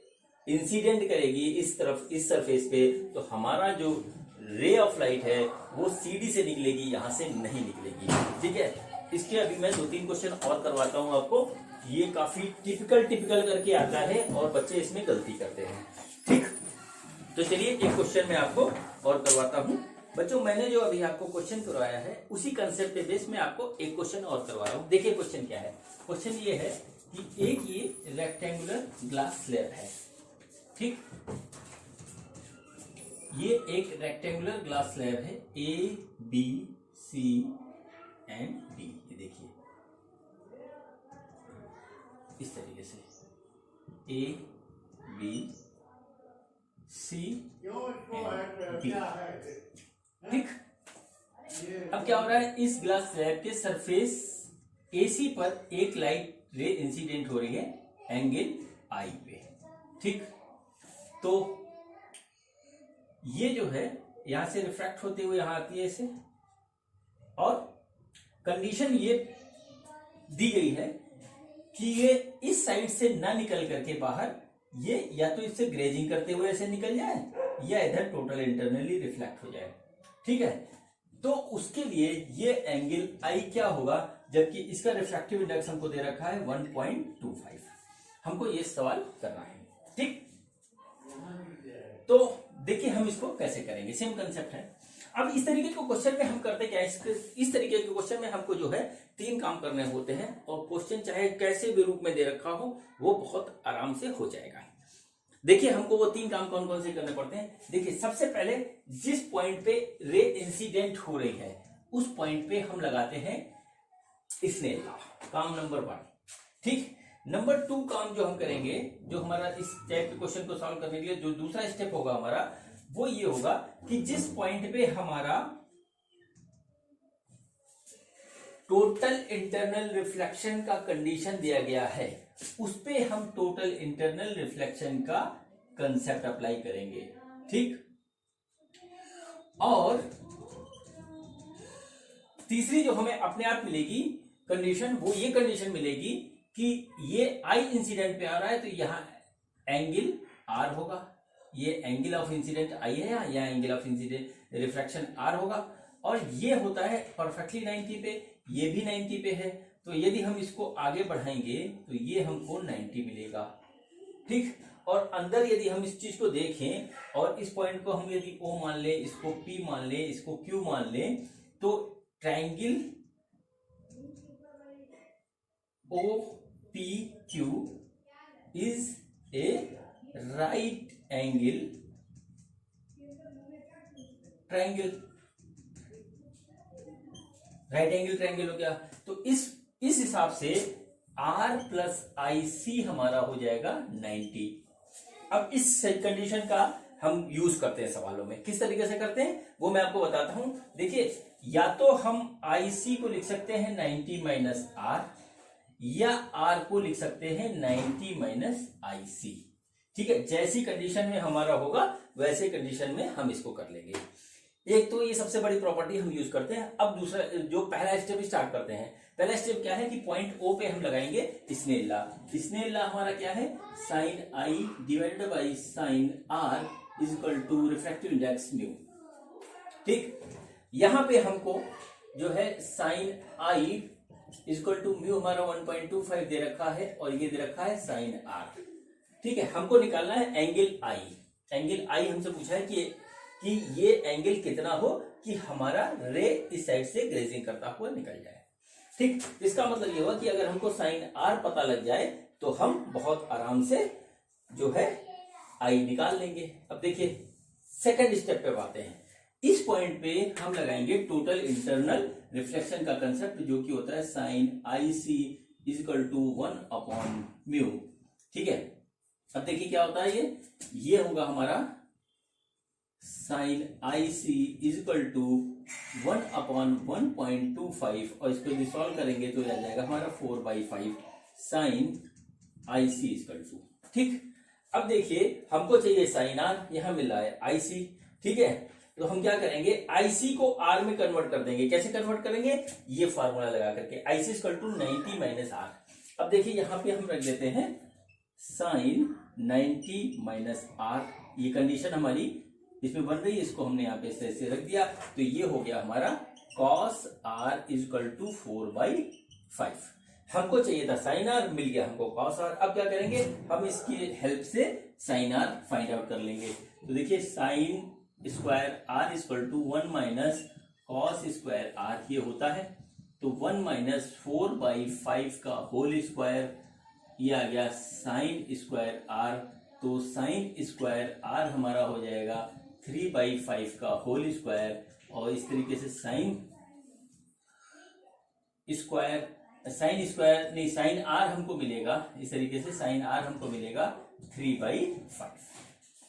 इंसिडेंट करेगी इस तरफ, इस सरफेस पे, तो हमारा जो रे ऑफ लाइट है वो CD से निकलेगी, यहां से नहीं निकलेगी। ठीक है, इसके अभी मैं 2-3 क्वेश्चन और करवाता हूं आपको, ये काफी टिपिकल करके आता है और बच्चे इसमें गलती करते हैं। ठीक, तो चलिए एक क्वेश्चन मैं आपको और करवाता हूं। बच्चों मैंने जो अभी आपको क्वेश्चन करवाया है उसी कंसेप्ट पे बेस में आपको एक क्वेश्चन और करवा रहा हूं। देखिए क्वेश्चन क्या है, क्वेश्चन ये है कि एक ये रेक्टेंगुलर ग्लास स्लैब है। ठीक, ये एक रेक्टेंगुलर ग्लास स्लैब है, ABC एंड D। ये देखिए इस तरीके से ABC एंड D। ठीक, अब क्या हो रहा है, इस ग्लास स्लैब के सरफेस AC पर एक लाइट रे इंसिडेंट हो रही है एंगल I पे। ठीक, तो ये जो है यहां से रिफ्रैक्ट होते हुए यहां आती है ऐसे, और कंडीशन ये दी गई है कि ये इस साइड से ना निकल करके बाहर, ये या तो इससे ग्रेजिंग करते हुए ऐसे निकल जाए, या इधर टोटल इंटरनली रिफ्लेक्ट हो जाए। ठीक है, तो उसके लिए ये एंगल I क्या होगा, जबकि इसका रिफ्रैक्टिव इंडेक्स हमको दे रखा है 1.25। हमको ये सवाल करना है। ठीक, तो देखिए हम इसको कैसे करेंगे, सेम कंसेप्ट है। अब इस तरीके के क्वेश्चन में हम करते क्या है, इस तरीके के क्वेश्चन में हमको जो है 3 काम करने होते हैं, और क्वेश्चन चाहे कैसे भी रूप में दे रखा हो वो बहुत आराम से हो जाएगा। देखिए हमको वो 3 काम कौन कौन से करने पड़ते हैं। देखिए सबसे पहले जिस पॉइंट पे रे इंसिडेंट हो रही है उस पॉइंट पे हम लगाते हैं स्नेल लॉ, काम नंबर 1। ठीक, नंबर 2 काम जो हम करेंगे, जो हमारा इस टाइप के क्वेश्चन को सॉल्व करने के लिए जो दूसरा स्टेप होगा हमारा, वो ये होगा कि जिस पॉइंट पे हमारा टोटल इंटरनल रिफ्लेक्शन का कंडीशन दिया गया है उस पे हम टोटल इंटरनल रिफ्लेक्शन का कंसेप्ट अप्लाई करेंगे। ठीक, और तीसरी जो हमें अपने आप मिलेगी कंडीशन, वो ये कंडीशन मिलेगी कि ये I इंसिडेंट पे आ रहा है तो यहां एंगल R होगा, ये एंगल ऑफ इंसिडेंट I है, या angle of incident refraction R होगा, और ये होता है परफेक्टली 90 पे, ये भी 90 पे है, तो यदि हम इसको आगे बढ़ाएंगे तो ये हमको 90 मिलेगा। ठीक, और अंदर यदि हम इस चीज को देखें और इस पॉइंट को हम यदि O मान ले, इसको P मान ले, इसको Q मान ले, तो triangle OPQ is a right angle triangle, right angle triangle हो गया। तो इस हिसाब से R प्लस IC हमारा हो जाएगा 90। अब इस कंडीशन का हम यूज करते हैं सवालों में, किस तरीके से करते हैं वो मैं आपको बताता हूं। देखिए, या तो हम IC को लिख सकते हैं 90 माइनस R, या R को लिख सकते हैं 90 माइनस IC। ठीक है, जैसी कंडीशन में हमारा होगा वैसे कंडीशन में हम इसको कर लेंगे। एक तो ये सबसे बड़ी प्रॉपर्टी हम यूज करते हैं। अब दूसरा जो पहला स्टेप स्टार्ट करते हैं, पहला स्टेप क्या है कि पॉइंट O पे हम लगाएंगे स्नेल लॉ। स्नेल लॉ हमारा क्या है, sine I divided by sine R is equal to refractive index mu. ठीक, यहां पे हमको जो है sine I is equal to mu हमारा 1.25 दे रखा है और ये दे रखा है साइन R। ठीक है, हमको निकालना है एंगल I। एंगल I हमसे पूछा है कि ये एंगल कितना हो कि हमारा रे इस साइड से ग्रेजिंग करता हुआ निकल जाए। ठीक, इसका मतलब ये हुआ कि अगर हमको साइन R पता लग जाए तो हम बहुत आराम से जो है I निकाल लेंगे। अब देखिए सेकंड स्टेप पे आते हैं। इस पॉइंट पे हम लगाएंगे टोटल इंटरनल रिफ्लेक्शन का कंसेप्ट, जो कि होता है sine IC is equal to 1 upon mu. ठीक है, अब देखिए क्या होता है, ये होगा हमारा sine IC is equal to 1 upon 1.25 और इसको यदि सॉल्व करेंगे तो आ जाएगा हमारा 4/5 sine IC is equal to. ठीक, अब देखिए हमको चाहिए साइन R, यहां मिल रहा है IC। ठीक है, तो हम क्या करेंगे, IC को R में कन्वर्ट कर देंगे। कैसे कन्वर्ट करेंगे, ये फार्मूला लगा करके, IC is equal to 90 minus R। अब देखिए यहां पे हम रख देते हैं साइन 90 माइनस R, ये कंडीशन हमारी इसमें बन रही है, इसको हमने यहाँ पे ऐसे रख दिया। तो ये हो गया हमारा cos R is equal to 4/5। हमको चाहिए था साइन R, मिल गया हमको cos R। अब क्या करेंगे, हम इसकी हेल्प से साइन R फाइंड आउट कर लेंगे। तो देखिए sine square R is equal to 1 minus cos square R, ये होता है। तो 1 माइनस 4/5 का होल स्क्वायर, ये आ गया साइन स्क्वायर R। तो साइन स्क्वायर R हमारा हो जाएगा 3/5 का होल स्क्वायर, और इस तरीके से साइन स्क्वायर नहीं, साइन R हमको मिलेगा इस तरीके से, साइन R हमको मिलेगा 3/5।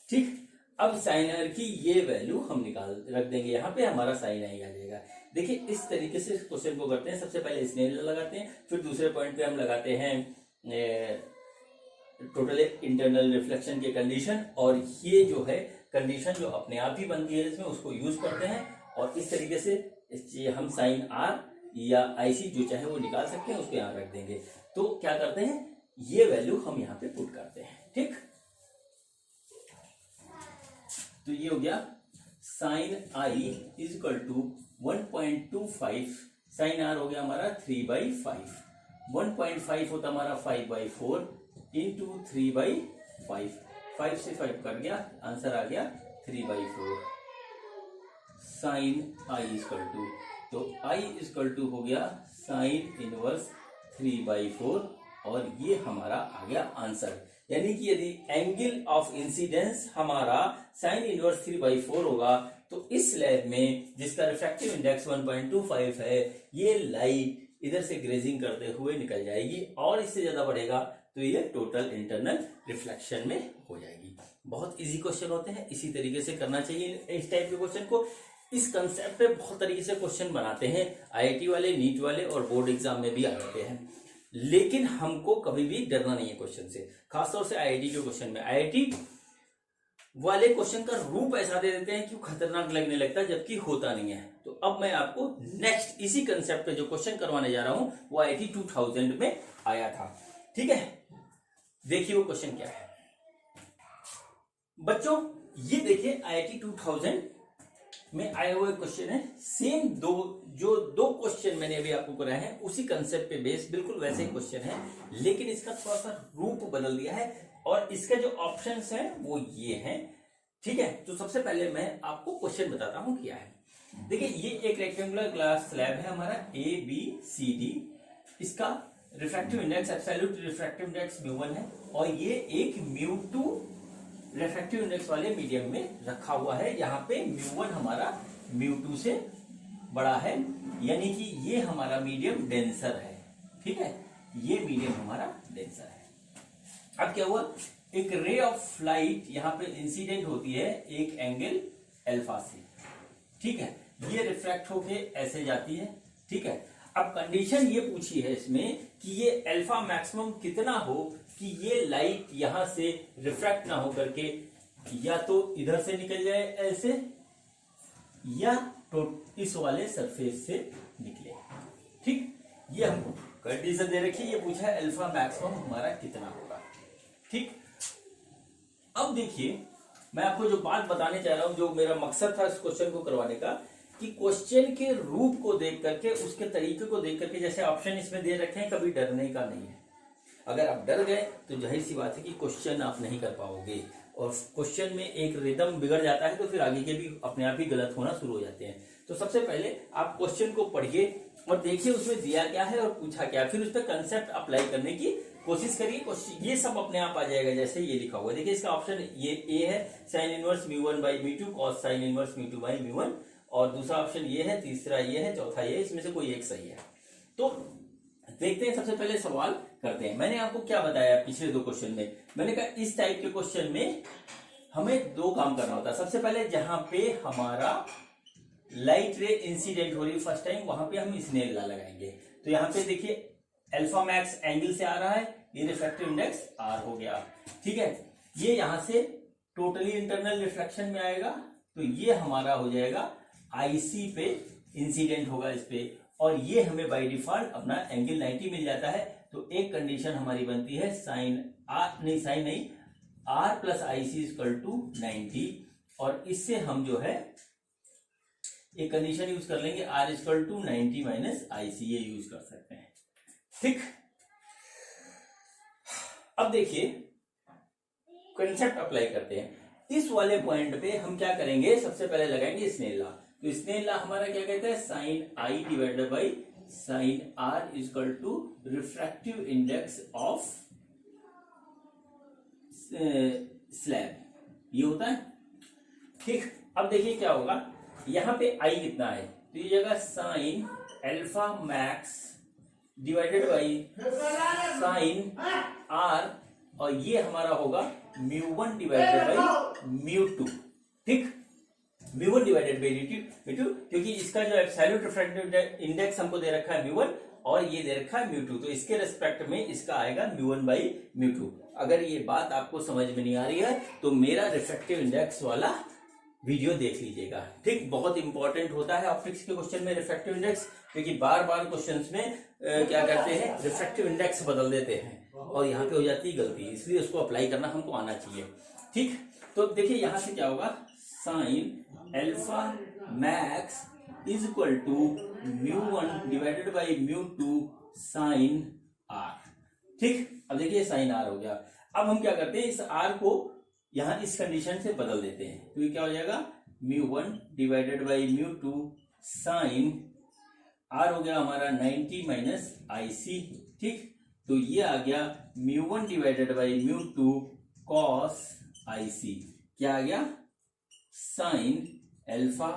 ठीक, अब साइन R की ये वैल्यू हम रख देंगे यहाँ पे, हमारा साइन I आ जाएगा। देखिए इस तरीके से क्वेश्चन को करते हैं। सबसे पहले स्नेल लगाते हैं, फिर दूसरे पॉइंट पे हम लगाते हैं टोटल इंटरनल रिफ्लेक्शन की कंडीशन, और ये जो है कंडीशन जो अपने आप ही बनती है इसमें, उसको यूज करते हैं। और इस तरीके से हम साइन R या IC जो चाहे वो निकाल सकते हैं, उसको यहाँ रख देंगे। तो क्या करते हैं, ये वैल्यू हम यहाँ पे पुट करते हैं। ठीक, तो ये हो गया sine I is equal to 1.25, sine R हो गया हमारा 3/5, 1.5 होता हमारा 5/4 इंटू 3/5, 5 से 5 कट गया, आंसर आ गया 3/4 साइन I इक्वल टू। तो I इक्वल टू हो गया साइन इनवर्स 3/4, और ये हमारा आ गया आंसर। यानी कि यदि एंगल ऑफ इंसिडेंस हमारा साइन इनवर्स 3/4 होगा, तो इस स्लैब में जिसका रिफ्रैक्टिव इंडेक्स 1.25 है, ये लाइट इधर से ग्रेजिंग करते हुए निकल जाएगी, और इससे ज्यादा बढ़ेगा तो ये टोटल इंटरनल रिफ्लेक्शन में हो जाएगी। बहुत इजी क्वेश्चन होते हैं, इसी तरीके से करना चाहिए इस टाइप के क्वेश्चन को। इस कंसेप्ट पे बहुत तरीके से क्वेश्चन बनाते हैं, IIT वाले, नीट वाले और बोर्ड एग्जाम में भी आ जाते हैं। लेकिन हमको कभी भी डरना नहीं है क्वेश्चन से, खासतौर से IIT के क्वेश्चन में। IIT वाले क्वेश्चन का रूप ऐसा दे देते हैं कि खतरनाक लगने लगता है, जबकि होता नहीं है। तो अब मैं आपको नेक्स्ट इसी कंसेप्ट पे जो क्वेश्चन करवाने जा रहा हूं, वो IIT 2000 में आया था। ठीक है, देखिए वो क्वेश्चन क्या है बच्चों। ये देखिए IIT 2000 में आया हुआ क्वेश्चन है। सेम दो क्वेश्चन मैंने अभी आपको कराए हैं, उसी कंसेप्ट पे बेस, बिल्कुल वैसे ही क्वेश्चन है, लेकिन इसका थोड़ा सा रूप बदल दिया है, और इसके जो ऑप्शंस हैं वो ये हैं। ठीक है, तो सबसे पहले मैं आपको क्वेश्चन बताता हूं क्या है। देखिए ये एक रेक्टेंगुलर ग्लास स्लैब है हमारा ABCD, इसका refractive index absolute refractive index μ1 है, और ये एक μ2 रिफ्रैक्टिव इंडेक्स वाले मीडियम में रखा हुआ है। यहाँ पे μ1 हमारा μ2 से बड़ा है, यानी कि ये हमारा मीडियम डेंसर है। ठीक है, ये मीडियम हमारा डेंसर है। अब क्या हुआ, एक रे ऑफ लाइट यहाँ पे इंसिडेंट होती है एक एंगल अल्फा से। ठीक है, ये रिफ्रैक्ट होके ऐसे जाती है। ठीक है, अब कंडीशन ये पूछी है इसमें कि ये अल्फा मैक्सिमम कितना हो कि ये लाइट यहां से रिफ्रैक्ट ना हो करके या तो इधर से निकल जाए ऐसे, या तो इस वाले सरफेस से निकले। ठीक, ये हमको कंडीशन दे रखी है, ये पूछा है अल्फा मैक्सिमम हमारा कितना होगा। ठीक, अब देखिए मैं आपको जो बात बताने चाह रहा हूं, जो मेरा मकसद था इस क्वेश्चन को करवाने का, कि क्वेश्चन के रूप को देख करके, उसके तरीके को देख करके, जैसे ऑप्शन इसमें दे रखे हैं, कभी डरने का नहीं है। अगर आप डर गए तो जाहिर सी बात है कि क्वेश्चन आप नहीं कर पाओगे, और क्वेश्चन में एक रिदम बिगड़ जाता है तो फिर आगे के भी अपने आप ही गलत होना शुरू हो जाते हैं। तो सबसे पहले आप क्वेश्चन को पढ़िए और देखिए उसमें दिया क्या है और पूछा क्या है, फिर उस पर कंसेप्ट अप्लाई करने की कोशिश करिए। ये सब अपने आप आ जाएगा जैसे ये लिखा हुआ है। देखिए इसका ऑप्शन ये ए है, sine inverse μ1 by μ2 cos sine inverse μ2 by μ1, और दूसरा ऑप्शन ये है, तीसरा ये है, चौथा ये है, इसमें से कोई एक सही है। तो देखते हैं, सबसे पहले सवाल करते हैं। मैंने आपको क्या बताया पिछले दो क्वेश्चन में, मैंने कहा इस टाइप के क्वेश्चन में हमें दो काम करना होता है। सबसे पहले जहां पे हमारा लाइट रे इंसिडेंट हो रही फर्स्ट टाइम, वहां पे हम स्नेल लॉ लगाएंगे। तो यहाँ पे देखिए अल्फा मैक्स एंगल से आ रहा है, ये रिफ्रैक्टिव इंडेक्स आर हो गया। ठीक है, ये यहां से टोटली इंटरनल रिफ्लेक्शन में आएगा, तो ये हमारा हो जाएगा आईसी पे इंसिडेंट होगा इस पे, और ये हमें बाय डिफॉल्ट अपना एंगल 90 मिल जाता है। तो एक कंडीशन हमारी बनती है sine R plus IC equal to 90, और इससे हम जो है एक कंडीशन यूज कर लेंगे, R equal to 90 minus IC, ये यूज कर सकते हैं। ठीक, अब देखिए कंसेप्ट अप्लाई करते हैं। इस वाले पॉइंट पे हम क्या करेंगे, सबसे पहले लगाएंगे स्नेल लॉ। तो स्नेल लॉ हमारा क्या कहता है, sine I divided by sine R equal to refractive index of slab, ये होता है। ठीक, अब देखिए क्या होगा, यहां पे आई कितना है, तो ये जगह sine alpha max divided by sine R, और ये हमारा होगा μ1 डिवाइडेड बाई μ2। ठीक, μ1 डिवाइडेड बाई μ2, क्योंकि इसका जो एब्सोल्यूट रिफ्रैक्टिव इंडेक्स हमको दे रखा है μ1 और ये दे रखा है μ2, तो इसके रेस्पेक्ट में इसका आएगा μ1 बाई μ2। अगर ये बात आपको समझ में नहीं आ रही है तो मेरा रिफ्रैक्टिव इंडेक्स वाला वीडियो देख लीजिएगा। ठीक, बहुत इंपॉर्टेंट होता है ऑप्टिक्स के क्वेश्चन में रिफ्रैक्टिव इंडेक्स, क्योंकि बार बार क्वेश्चंस में क्या करते हैं, रिफ्रैक्टिव इंडेक्स बदल देते हैं और यहाँ पे हो जाती है गलती, इसलिए उसको अप्लाई करना हमको आना चाहिए। ठीक, तो देखिए यहां से क्या होगा, sine alpha max is equal to μ1 divided by μ2 sine R. ठीक, अब देखिए साइन आर हो गया। अब हम क्या करते हैं, इस आर को यहां इस कंडीशन से बदल देते हैं, तो ये क्या हो जाएगा, μ1 डिवाइडेड बाई μ2 साइन आर हो गया हमारा 90 माइनस आईसी। ठीक, तो ये आ गया μ1 डिवाइडेड बाई μ2 कॉस आईसी, क्या आ गया, साइन अल्फा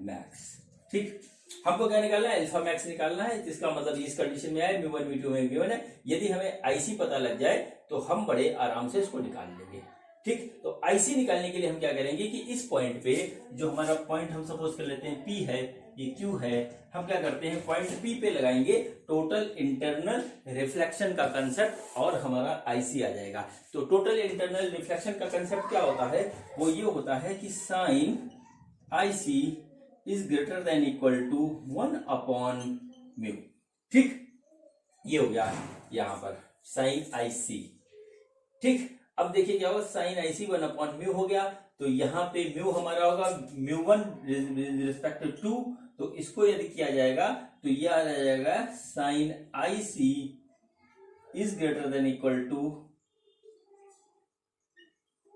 मैक्स। ठीक, हमको क्या निकालना है, अल्फा मैक्स निकालना है, जिसका मतलब इस कंडीशन में है μ1 μ2 में गिवन है। यदि हमें आईसी पता लग जाए तो हम बड़े आराम से इसको निकाल लेंगे। ठीक, तो आईसी निकालने के लिए हम क्या करेंगे कि इस पॉइंट पे, जो हमारा पॉइंट हम सपोज कर लेते हैं पी है, ये क्यू है, हम क्या करते हैं पॉइंट पी पे लगाएंगे टोटल इंटरनल रिफ्लेक्शन का कंसेप्ट और हमारा आईसी आ जाएगा। तो टोटल इंटरनल रिफ्लेक्शन का कंसेप्ट क्या होता है, वो ये होता है कि sine IC is greater than equal to 1 upon mu. ठीक, ये हो गया यहां पर साइन आईसी। ठीक, अब देखिए क्या होगा, साइन आईसी 1 अपॉन म्यू हो गया, तो यहाँ पे म्यू हमारा होगा μ1 रिस्पेक्ट टू, तो इसको यदि किया जाएगा तो ये आ जाएगा sine IC is greater than equal to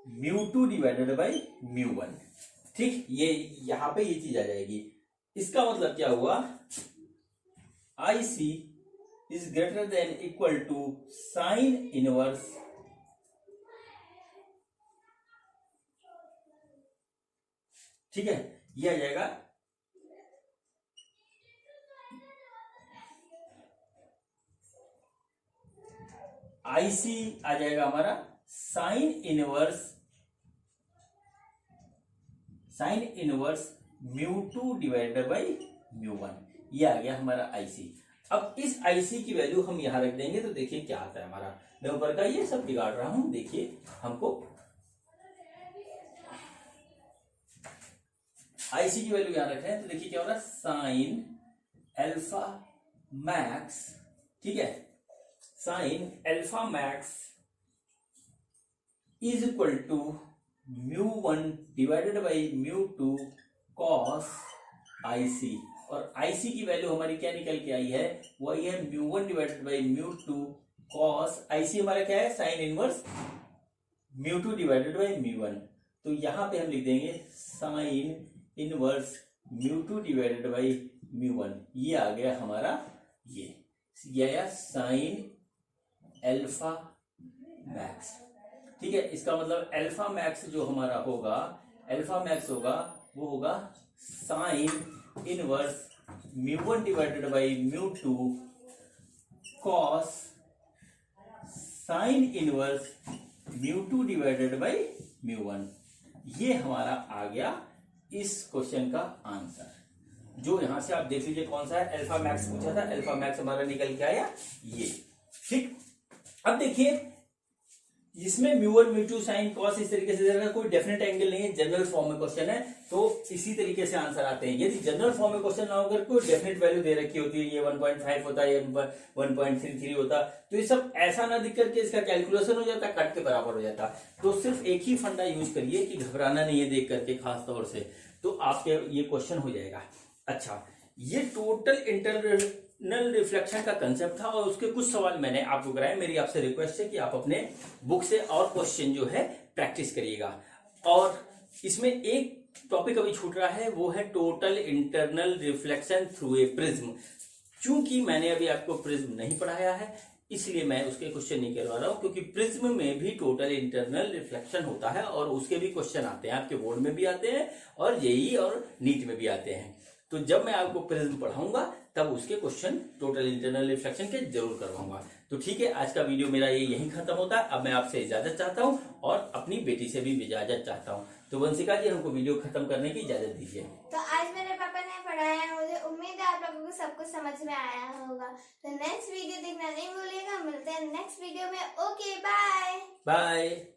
μ2 divided by μ1। ठीक, ये यहां पे ये चीज आ जाएगी। इसका मतलब क्या हुआ, IC is greater than equal to sine inverse ठीक है, ये आ जाएगा आईसी, आ जाएगा हमारा साइन इनवर्स μ2 डिवाइडेड बाई μ1, ये आ गया हमारा आईसी। अब इस आईसी की वैल्यू हम यहां रख देंगे तो देखिए क्या आता है हमारा। मैं ऊपर का ये सब बिगाड़ रहा हूं, देखिए हमको आईसी की वैल्यू यहां रख रहे हैं तो देखिए क्या हो रहा है, साइन अल्फा मैक्स, ठीक है, sine alpha max is equal to μ1 divided by μ2 cos IC, और आईसी की वैल्यू हमारी क्या निकल के आई है, वो आई है μ1 डिवाइडेड बाई μ2 कॉस आईसी हमारा क्या है, साइन इनवर्स μ2 डिवाइडेड बाई μ1। तो यहां पे हम लिख देंगे साइन इनवर्स μ2 डिवाइडेड बाई μ1, ये आ गया हमारा ये आया साइन अल्फा मैक्स, ठीक है। इसका मतलब अल्फा मैक्स जो हमारा होगा, अल्फा मैक्स होगा वो होगा sine inverse μ1 divided by μ2 cos sine inverse μ2 divided by μ1। ये हमारा आ गया इस क्वेश्चन का आंसर, जो यहां से आप देख लीजिए कौन सा है, अल्फा मैक्स पूछा था, अल्फा मैक्स हमारा निकल के आया ये, ठीक। अब देखिए इसमें μ1 μ2 साइन कॉस इस तरीके से दे रखा है, कोई डेफिनेट एंगल नहीं है, जनरल फॉर्म में क्वेश्चन है, तो इसी तरीके से आंसर आते हैं। यदि जनरल फॉर्म में क्वेश्चन ना होकर कोई डेफिनेट वैल्यू दे रखी होती है, ये 1.5 होता है, ये 1.33 होता, तो ये सब ऐसा ना दिख करके इसका कैलकुलेशन हो जाता, कट के बराबर हो जाता। तो सिर्फ एक ही फंडा यूज करिए कि घबराना नहीं है देख करके, खास तौर से तो आपके ये क्वेश्चन हो जाएगा। अच्छा, ये टोटल इंटरनल रिफ्लेक्शन का कंसेप्ट था और उसके कुछ सवाल मैंने आपको कराए। मेरी आपसे रिक्वेस्ट है कि आप अपने बुक से और क्वेश्चन जो है प्रैक्टिस करिएगा। और इसमें एक टॉपिक अभी छूट रहा है, वो है total internal reflection through a prism. चूंकि मैंने अभी आपको प्रिज्म नहीं पढ़ाया है इसलिए मैं उसके क्वेश्चन नहीं करवा रहा हूं, क्योंकि प्रिज्म में भी टोटल इंटरनल रिफ्लेक्शन होता है और उसके भी क्वेश्चन आते हैं, आपके बोर्ड में भी आते हैं और जेईई और नीट में भी आते हैं। तो जब मैं आपको प्रिज्म पढ़ाऊंगा तब उसके क्वेश्चन टोटल इंटरनल रिफ्लेक्शन के जरूर करवाऊंगा। तो ठीक है, आज का वीडियो मेरा ये यहीं खत्म होता है। अब मैं आपसे इजाजत चाहता हूं और अपनी बेटी से भी इजाजत चाहता हूं। तो वंशिका जी, हमको वीडियो खत्म करने की इजाजत दीजिए। तो आज मेरे पापा ने पढ़ाया, मुझे उम्मीद है आप लोगों को सब कुछ समझ में आया होगा। तो नेक्स्ट वीडियो देखना नहीं भूलिएगा। मिलते हैं नेक्स्ट वीडियो में। Okay, bye bye.